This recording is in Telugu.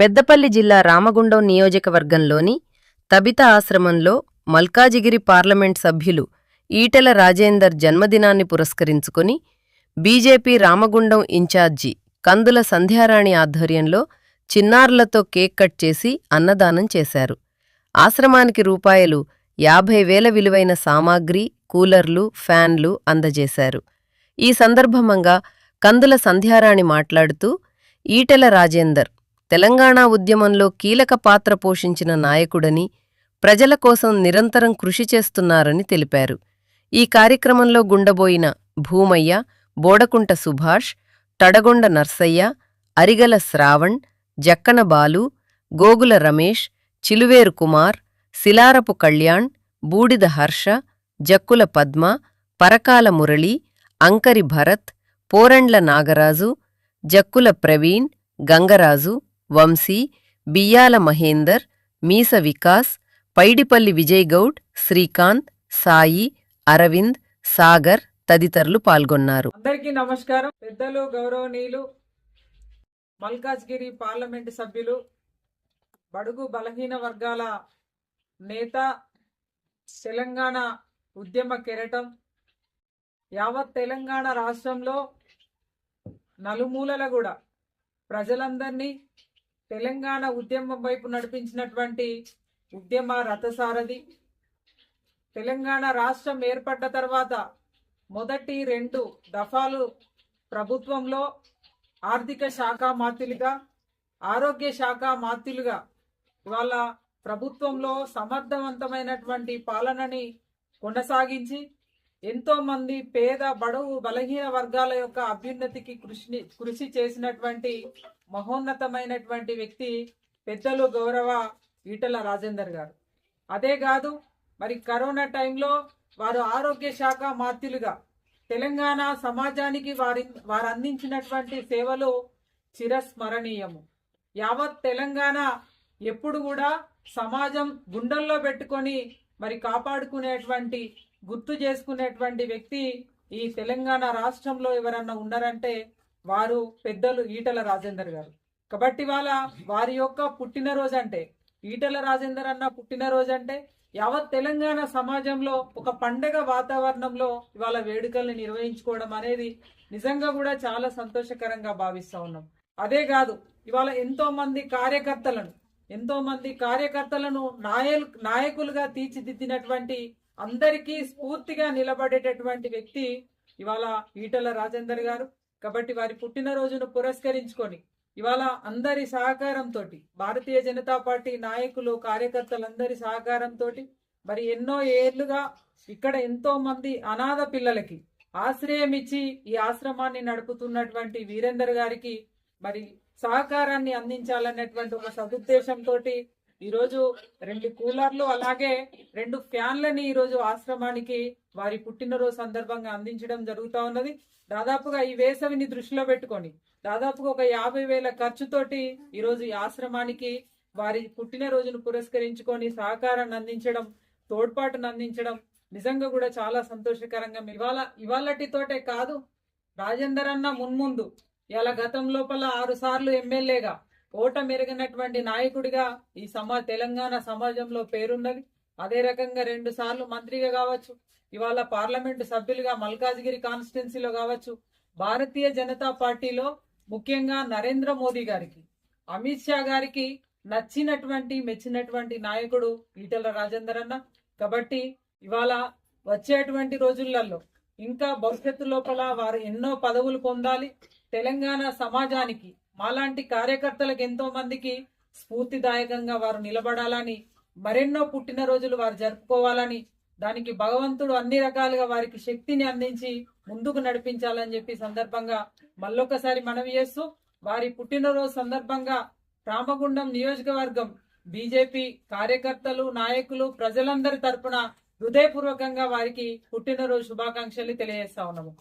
పెద్దపల్లి జిల్లా రామగుండం నియోజకవర్గంలోని తబిత ఆశ్రమంలో మల్కాజిగిరి పార్లమెంట్ సభ్యులు ఈటెల రాజేందర్ జన్మదినాన్ని పురస్కరించుకుని బీజేపీ రామగుండం ఇన్ఛార్జి కందుల సంధ్యారాణి ఆధ్వర్యంలో చిన్నారులతో కేక్ కట్ చేసి అన్నదానం చేశారు. ఆశ్రమానికి రూ50,000 విలువైన సామాగ్రి, కూలర్లు, ఫ్యాన్లు అందజేశారు. ఈ సందర్భంగా కందుల సంధ్యారాణి మాట్లాడుతూ ఈటెల రాజేందర్ తెలంగాణ ఉద్యమంలో కీలక పాత్ర పోషించిన నాయకుడని, ప్రజల కోసం నిరంతరం కృషి చేస్తున్నారని తెలిపారు. ఈ కార్యక్రమంలో గుండబోయిన భూమయ్య, బోడకుంట సుభాష్, తడగొండ నర్సయ్య, అరిగల శ్రావణ్, జక్కన బాలు, గోగుల రమేష్, చిలువేరు కుమార్, శిలారపు కళ్యాణ్, బూడిద హర్ష, జక్కుల పద్మ, పరకాల మురళి, అంకరి భరత్, పోరండ్ల నాగరాజు, జక్కుల ప్రవీణ్, గంగరాజు, వంశీ, బియ్యాల మహేందర్, మీస వికాస్, పైడిపల్లి విజయ్గౌడ్, శ్రీకాంత్, సాయి, అరవింద్, సాగర్ తదితరులు పాల్గొన్నారు. అందరికీ నమస్కారం. పెద్దలు, గౌరవనీయులు, మల్కాజ్గిరి పార్లమెంటు సభ్యులు, బడుగు బలహీన వర్గాల నేత, తెలంగాణ ఉద్యమ కెరటం, యావత్ తెలంగాణ రాష్ట్రంలో నలుమూలల కూడా ప్రజలందరినీ తెలంగాణ ఉద్యమం వైపు నడిపించినటువంటి ఉద్యమ రథసారథి, తెలంగాణ రాష్ట్రం ఏర్పడ్డ తర్వాత మొదటి 2 దఫాలు ప్రభుత్వంలో ఆర్థిక శాఖ మాత్యులుగా, ఆరోగ్య శాఖ మాత్యులుగా ఇవాళ ప్రభుత్వంలో సమర్థవంతమైనటువంటి పాలనని కొనసాగించి ఎంతోమంది పేద, బడుగు, బలహీన వర్గాల యొక్క అభ్యున్నతికి కృషి చేసినటువంటి మహోన్నతమైనటువంటి వ్యక్తి పెద్దలు గౌరవ ఈటెల రాజేందర్ గారు. అదే కాదు, మరి కరోనా టైంలో వారు ఆరోగ్య శాఖ మాత్యులుగా తెలంగాణ సమాజానికి వారు అందించినటువంటి సేవలు చిరస్మరణీయము. యావత్ తెలంగాణ ఎప్పుడు కూడా సమాజం గుండెల్లో పెట్టుకొని మరి కాపాడుకునేటువంటి, గుర్తు చేసుకునేటువంటి వ్యక్తి ఈ తెలంగాణ రాష్ట్రంలో ఎవరన్నా ఉన్నారంటే వారు పెద్దలు ఈటెల రాజేందర్ గారు. కాబట్టి వాళ్ళ వారి యొక్క పుట్టినరోజు అంటే, ఈటెల రాజేందర్ అన్న పుట్టినరోజు అంటే యావత్ తెలంగాణ సమాజంలో ఒక పండగ వాతావరణంలో ఇవాళ వేడుకల్ని నిర్వహించుకోవడం అనేది నిజంగా కూడా చాలా సంతోషకరంగా భావిస్తా ఉన్నాం. అదే కాదు, ఇవాళ ఎంతో మంది కార్యకర్తలను నాయకులుగా తీర్చిదిద్దినటువంటి, అందరికీ స్ఫూర్తిగా నిలబడేటటువంటి వ్యక్తి ఇవాళ ఈటెల రాజేందర్ గారు. కాబట్టి వారి పుట్టినరోజును పురస్కరించుకొని ఇవాళ అందరి సహకారంతో, భారతీయ జనతా పార్టీ నాయకులు, కార్యకర్తలందరి సహకారంతో మరి ఎన్నో ఏళ్లుగా ఇక్కడ ఎంతో మంది అనాథ పిల్లలకి ఆశ్రయం ఇచ్చి ఈ ఆశ్రమాన్ని నడుపుతున్నటువంటి వీరేందర్ గారికి మరి సహకారాన్ని అందించాలనేటువంటి ఒక సదుద్దేశంతో ఈరోజు 2 కూలర్లు అలాగే 2 ఫ్యాన్లని ఈరోజు ఆశ్రమానికి వారి పుట్టినరోజు సందర్భంగా అందించడం జరుగుతూ ఉన్నది. దాదాపుగా ఈ వేసవిని దృష్టిలో పెట్టుకొని దాదాపుగా ఒక 50,000 ఖర్చుతోటి ఈరోజు ఈ ఆశ్రమానికి వారి పుట్టినరోజును పురస్కరించుకొని సహకారాన్ని అందించడం, తోడ్పాటును అందించడం నిజంగా కూడా చాలా సంతోషకరంగా. ఇవాళటితోటే కాదు, రాజేందర్ అన్న మున్ముందు ఇలా గతం లోపల 6 సార్లు ఎమ్మెల్యేగా, ఓటమెరిగినటువంటి నాయకుడిగా ఈ తెలంగాణ సమాజంలో పేరున్నది. అదే రకంగా 2 సార్లు మంత్రిగా కావచ్చు, ఇవాళ పార్లమెంటు సభ్యులుగా మల్కాజ్గిరి కాన్స్టిట్యున్సీలో కావచ్చు, భారతీయ జనతా పార్టీలో ముఖ్యంగా నరేంద్ర మోదీ గారికి, అమిత్ షా గారికి మెచ్చినటువంటి నాయకుడు ఈటెల రాజేందర్ అన్న. కాబట్టి ఇవాళ వచ్చేటువంటి రోజులలో ఇంకా భవిష్యత్తు లోపల వారు ఎన్నో పదవులు పొందాలి. తెలంగాణ సమాజానికి, మాలాంటి కార్యకర్తలకు ఎంతో మందికి స్ఫూర్తిదాయకంగా వారు నిలబడాలని, మరెన్నో పుట్టినరోజులు వారు జరుపుకోవాలని, దానికి భగవంతుడు అన్ని రకాలుగా వారికి శక్తిని అందించి ముందుకు నడిపించాలని చెప్పి సందర్భంగా మళ్ళొకసారి మనవి చేస్తూ, వారి పుట్టినరోజు సందర్భంగా రామగుండం నియోజకవర్గం బీజేపీ కార్యకర్తలు, నాయకులు, ప్రజలందరి తరపున హృదయపూర్వకంగా వారికి పుట్టినరోజు శుభాకాంక్షలు తెలియజేస్తా ఉన్నాము.